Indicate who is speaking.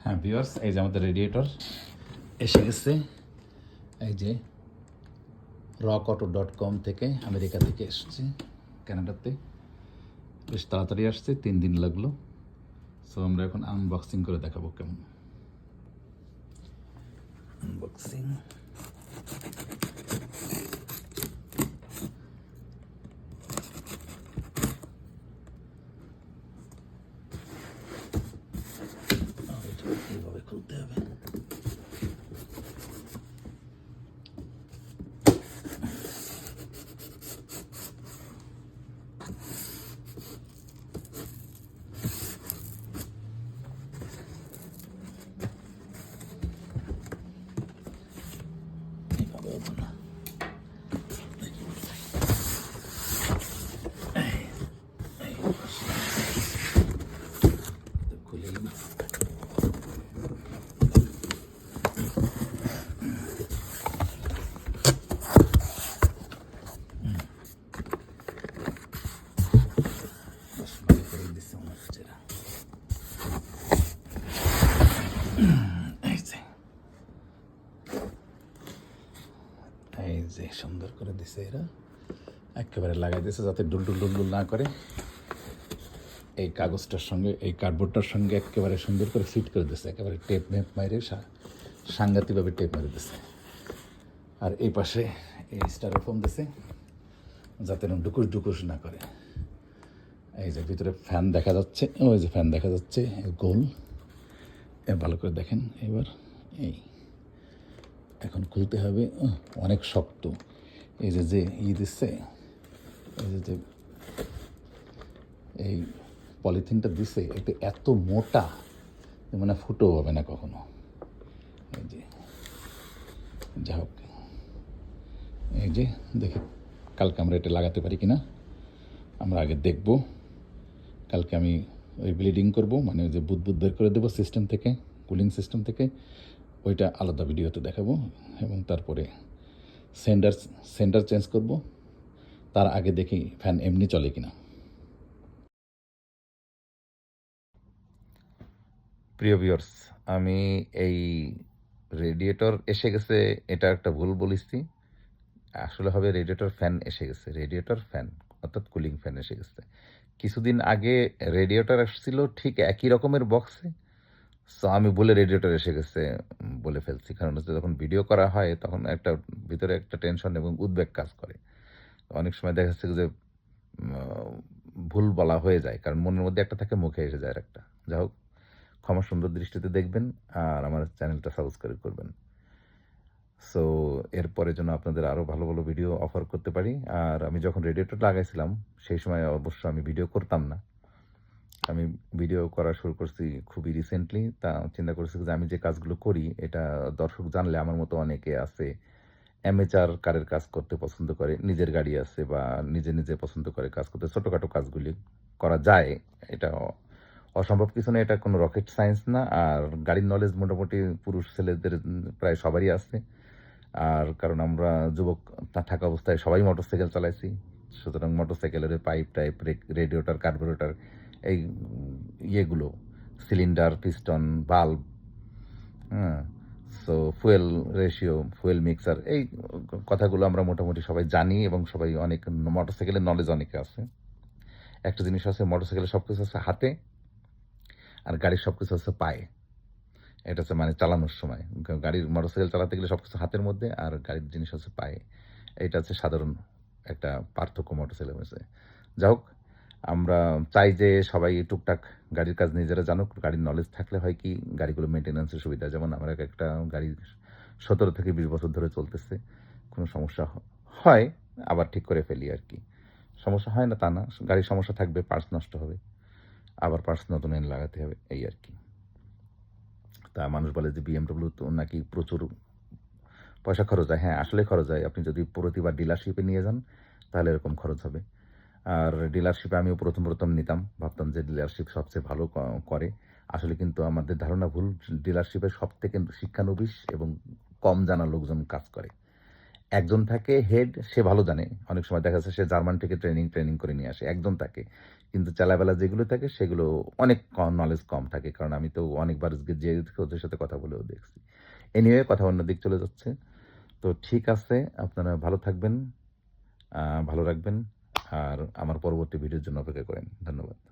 Speaker 1: হ্যাঁ ভিউয়ার্স, এই যে আমাদের রেডিয়েটর এসে গেছে। এই যে rockauto.com থেকে, আমেরিকা থেকে এসছে কানাডাতে। বেশ তাড়াতাড়ি আসছে, 3 দিন লাগলো। সো আমরা এখন আনবক্সিং করে দেখাবো কেমন। আনবক্সিং। এইভাবে খুলতে হবে। এইভাবে ওঠো না। খুলেই না। এই যে সুন্দর করে দিছে, এরা একেবারে লাগাই দিয়েছে যাতে ডুলডুল ডুলডুল না করে। এই কাগজটার সঙ্গে, এই কার্ডবোর্ডটার সঙ্গে একেবারে সুন্দর করে ফিট করে দিচ্ছে, একেবারে টেপ মেপ মাইরে সাংঘাতিকভাবে টেপ মেরে দিচ্ছে। আর এই পাশে এই স্টাইরোফোম দিছে যাতে এরকম ডুকুস ডুকুস না করে। এই যে ভিতরে ফ্যান দেখা যাচ্ছে, ওই যে ফ্যান দেখা যাচ্ছে গোল। ভালো করে দেখেন এবার। এই এখন খুলতে হবে, অনেক শক্ত। এই যে যে দিচ্ছে, এই যে এই পলিথিনটা দিছে, এতে এত মোটা মানে ফুটো হবে না কখনো। এই যে যা হোক, এই যে দেখি কালকে আমরা এটা লাগাতে পারি কিনা আমরা আগে দেখব। কালকে আমি ওই ব্লিডিং করব, মানে ওই যে বুদবুদ বের করে দেবো সিস্টেম থেকে, কুলিং সিস্টেম থেকে। ওইটা আলাদা ভিডিওতে দেখাবো। এবং তারপরে সেন্টার চেঞ্জ করব। তার আগে দেখি ফ্যান এমনি চলে কিনা। প্রিয় ভিউয়ার্স, আমি এই রেডিয়েটর এসে গেছে এটা একটা ভুল বলেছি। আসলে হবে রেডিয়েটর ফ্যান এসে গেছে, রেডিয়েটর ফ্যান অর্থাৎ কুলিং ফ্যান এসে গেছে। কিছুদিন আগে রেডিয়েটর আসছিল ঠিক একই রকমের বক্সে। সো আমি বলে রেডিয়েটর এসে গেছে বলে ফেলছি, কারণ হচ্ছে যখন ভিডিও করা হয় তখন একটা ভিতরে একটা টেনশন এবং উদ্বেগ কাজ করে। অনেক সময় দেখা যাচ্ছে যে ভুল বলা হয়ে যায়, কারণ মনের মধ্যে একটা থাকে, মুখে এসে যায় একটা। যা হোক, ক্ষমা সুন্দর দৃষ্টিতে দেখবেন আর আমার চ্যানেলটা সাবস্ক্রাইব করবেন। সো এরপরে যেন আপনাদের আরও ভালো ভালো ভিডিও অফার করতে পারি। আর আমি যখন রেডিয়েটর লাগাইছিলাম সেই সময় অবশ্য আমি ভিডিও করতাম না। আমি ভিডিও করা শুরু করছি খুবই রিসেন্টলি। তা চিন্তা করছি যে আমি যে কাজগুলো করি এটা দর্শক জানলে, আমার মতো অনেকে আছে অ্যামেচার কারের কাজ করতে পছন্দ করে, নিজের গাড়ি আছে বা নিজে পছন্দ করে কাজ করতে, ছোটোখাটো কাজগুলি করা যায়। এটা অসম্ভব কিছু না, এটা কোনো রকেট সায়েন্স না। আর গাড়ির নলেজ মোটামুটি পুরুষ ছেলেদের প্রায় সবারই আছে। আর কারণ আমরা যুবক থাকা অবস্থায় সবাই মোটরসাইকেল চালাইছি, সুতরাং মোটরসাইকেলের পাইপ টাইপ, রেডিয়েটর, কার্বোরেটর, এই ইয়েগুলো, সিলিন্ডার, পিস্টন, বাল্ব, হ্যাঁ, so fuel ratio, fuel mixer, এই কথাগুলো আমরা মোটামুটি সবাই জানি এবং সবাই অনেক মোটরসাইকেলের নলেজ অনেকে আছে। একটা জিনিস আছে, মোটরসাইকেলের সব কিছু আছে হাতে আর গাড়ির সব কিছু আছে পায়ে। এটা হচ্ছে মানে চালানোর সময়, গাড়ির মোটরসাইকেল চালাতে গেলে সব কিছু হাতের মধ্যে আর গাড়ির জিনিস হচ্ছে পায়ে। এটা হচ্ছে সাধারণ একটা পার্থক্য মোটরসাইকেলের মধ্যে। যা হোক, আমরা চাই যে সবাই টুকটাক গাড়ির কাজ নিজেরা জানুক। গাড়ির নলেজ থাকলে হয় কি, গাড়িগুলো মেনটেন্যান্সের সুবিধা। যেমন আমার একটা গাড়ি 17 থেকে 20 বছর ধরে চলতেছে, কোনো সমস্যা হয় আবার ঠিক করে ফেলি আর কি। সমস্যা হয় না তা না, গাড়ির সমস্যা থাকবে, পার্টস নষ্ট হবে, আবার পার্টস নতুন এনে লাগাতে হবে, এই আর কি। তা মানুষ বলে যে BMW তো নাকি প্রচুর পয়সা খরচ হয়। হ্যাঁ, আসলে খরচ হয়। আপনি যদি প্রতিবার ডিলারশিপে নিয়ে যান তাহলে এরকম খরচ হবে। আর ডিলারশিপে আমিও প্রথম নিতাম, ভাবতাম যে ডিলারশিপ সবচেয়ে ভালো করে। আসলে কিন্তু আমাদের ধারণা ভুল। ডিলারশিপে সবথেকে শিক্ষানবিশ এবং কম জানা লোকজন কাজ করে। একজন থাকে হেড, সে ভালো জানে। অনেক সময় দেখা যাচ্ছে সে জার্মান থেকে ট্রেনিং করে নিয়ে আসে। একজন থাকে। কিন্তু চালাবেলা যেগুলো থাকে সেগুলো অনেক নলেজ কম থাকে। কারণ আমি তো অনেকবার যেয়ে ওদের সাথে কথা বলেও দেখছি। এনিওয়ে কথা অন্য দিক চলে যাচ্ছে। তো ঠিক আছে, আপনারা ভালো থাকবেন, ভালো রাখবেন। আর আমার পরবর্তী ভিডিওর জন্য অপেক্ষা করেন। ধন্যবাদ।